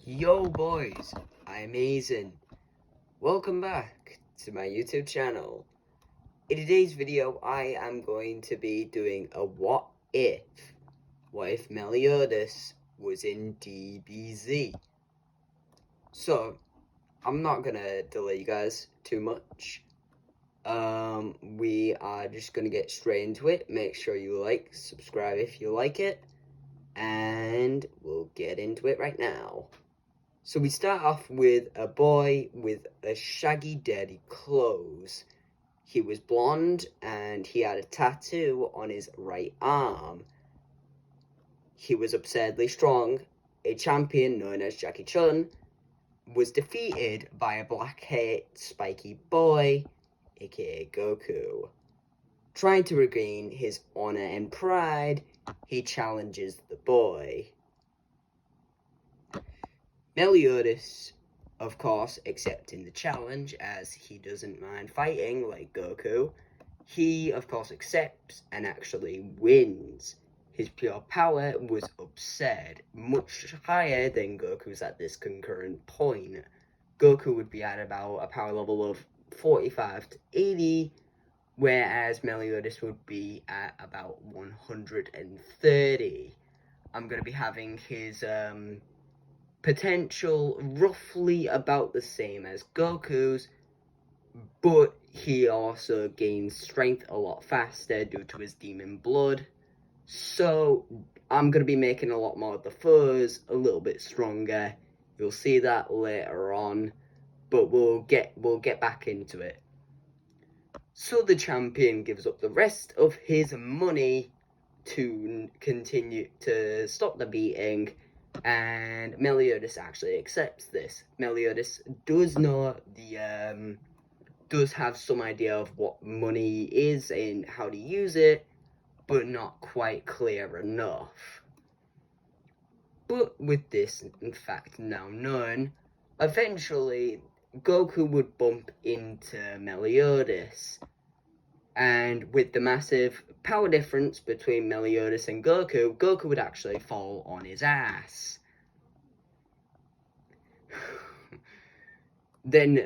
Yo boys, I'm Azen. Welcome back to my YouTube channel. In today's video, I am going to be doing a what if. What if Meliodas was in DBZ? So, I'm not gonna delay you guys too much. We are just gonna get straight into it. Make sure you like, subscribe if you like it, and we'll get into it right now. So we start off with a boy with a shaggy daddy clothes. He was blonde and he had a tattoo on his right arm. He was absurdly strong. A champion known as Jackie Chun was defeated by a black-haired spiky boy, aka Goku. Trying to regain his honor and pride, he challenges the boy. Meliodas, of course, accepting the challenge as he doesn't mind fighting like Goku. He, of course, accepts and actually wins. His pure power was absurd, much higher than Goku's at this concurrent point. Goku would be at about a power level of 45 to 80, whereas Meliodas would be at about 130. I'm going to be having his potential roughly about the same as Goku's, but he also gains strength a lot faster due to his demon blood. So I'm going to be making a lot more of the foes a little bit stronger. You'll see that later on, but we'll get back into it. So the champion gives up the rest of his money to continue to stop the beating, and Meliodas actually accepts this. Meliodas does know does have some idea of what money is and how to use it, but not quite clear enough. But with this, in fact, now known, eventually Goku would bump into Meliodas. And with the massive power difference between Meliodas and Goku, Goku would actually fall on his ass. Then,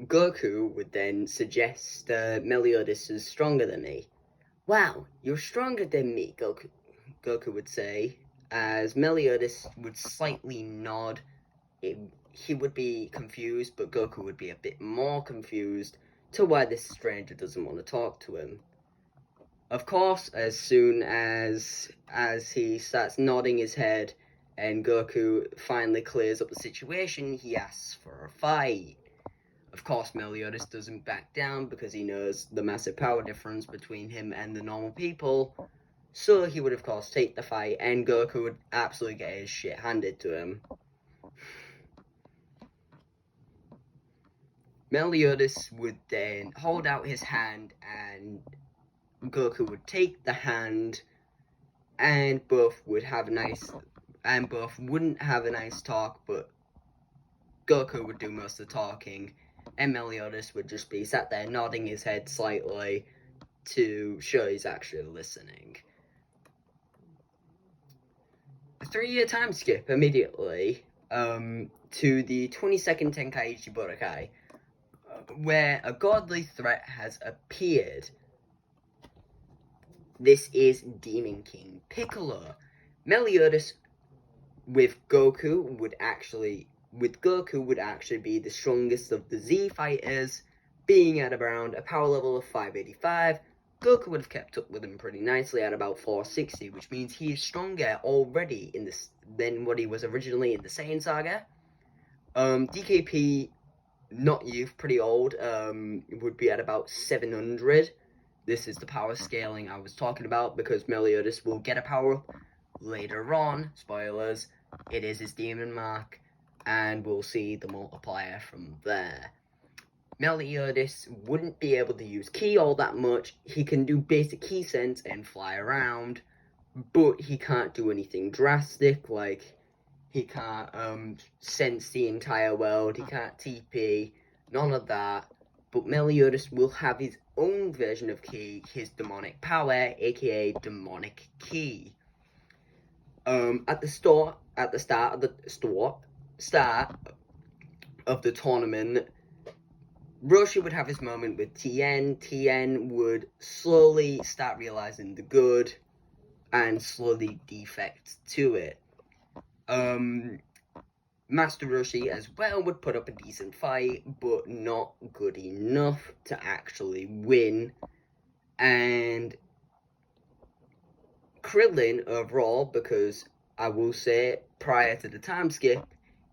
Goku would then suggest Meliodas is stronger than me. Wow, you're stronger than me, Goku would say, as Meliodas would slightly nod. He would be confused, but Goku would be a bit more confused to why this stranger doesn't want to talk to him. Of course, as soon as he starts nodding his head and Goku finally clears up the situation, he asks for a fight. Of course, Meliodas doesn't back down because he knows the massive power difference between him and the normal people. So he would, of course, take the fight, and Goku would absolutely get his shit handed to him. Meliodas would then hold out his hand, and Goku would take the hand, and both wouldn't have a nice talk, but Goku would do most of the talking, and Meliodas would just be sat there nodding his head slightly to show he's actually listening. A 3-year time skip immediately to the 22nd Tenkaichi Budokai, where a godly threat has appeared. This is Demon King Piccolo. Meliodas with Goku would actually be the strongest of the Z fighters, being at around a power level of 585. Goku would have kept up with him pretty nicely at about 460, which means he is stronger already in this than what he was originally in the Saiyan Saga. DKP, not youth, pretty old, would be at about 700. This is the power scaling I was talking about, because Meliodas will get a power up later on. Spoilers, it is his demon mark, and we'll see the multiplier from there. Meliodas wouldn't be able to use ki all that much. He can do basic ki sense and fly around, but he can't do anything drastic, like he can't sense the entire world, he can't TP, none of that. But Meliodas will have his own version of ki, his demonic power, aka demonic ki. At the start of the tournament, Roshi would have his moment with Tien. Tien would slowly start realizing the good and slowly defect to it. Master Roshi as well would put up a decent fight, but not good enough to actually win. And Krillin overall, because I will say prior to the time skip,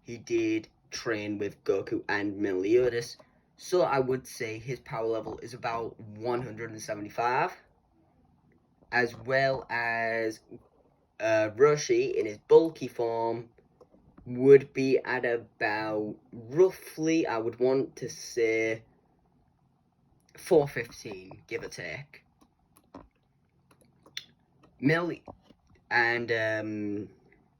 he did train with Goku and Meliodas, so I would say his power level is about 175, as well as Roshi in his bulky form would be at about roughly, I would want to say 415, give or take.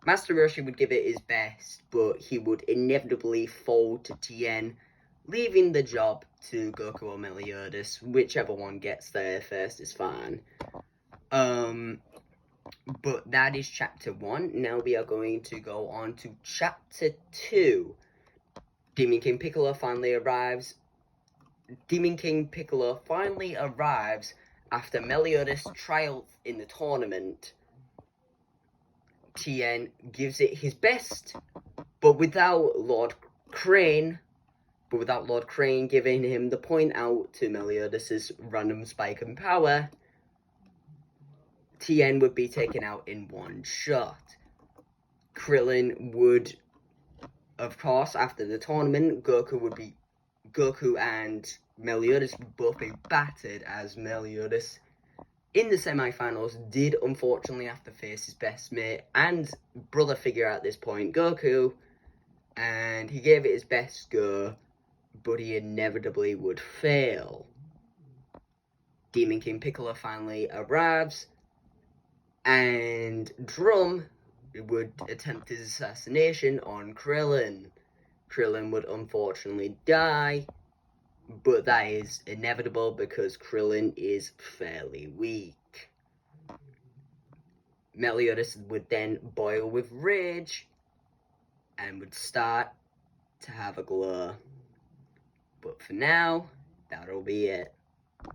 Master Roshi would give it his best, but he would inevitably fall to Tien, leaving the job to Goku or Meliodas. Whichever one gets there first is fine. But that is chapter 1. Now we are going to go on to chapter 2. Demon King Piccolo finally arrives. Demon King Piccolo finally arrives after Meliodas triumphed in the tournament. Tien gives it his best, but without Lord Crane giving him the point out to Meliodas' random spike in power, Tien would be taken out in one shot. Krillin would, of course, after the tournament, Goku and Meliodas would both be battered, as Meliodas in the semi-finals did unfortunately have to face his best mate and brother figure at this point, Goku, and he gave it his best go, but he inevitably would fail. Demon King Piccolo finally arrives, and Drum would attempt his assassination on Krillin. Krillin would unfortunately die, but that is inevitable because Krillin is fairly weak. Meliodas would then boil with rage and would start to have a glow. But for now, that'll be it.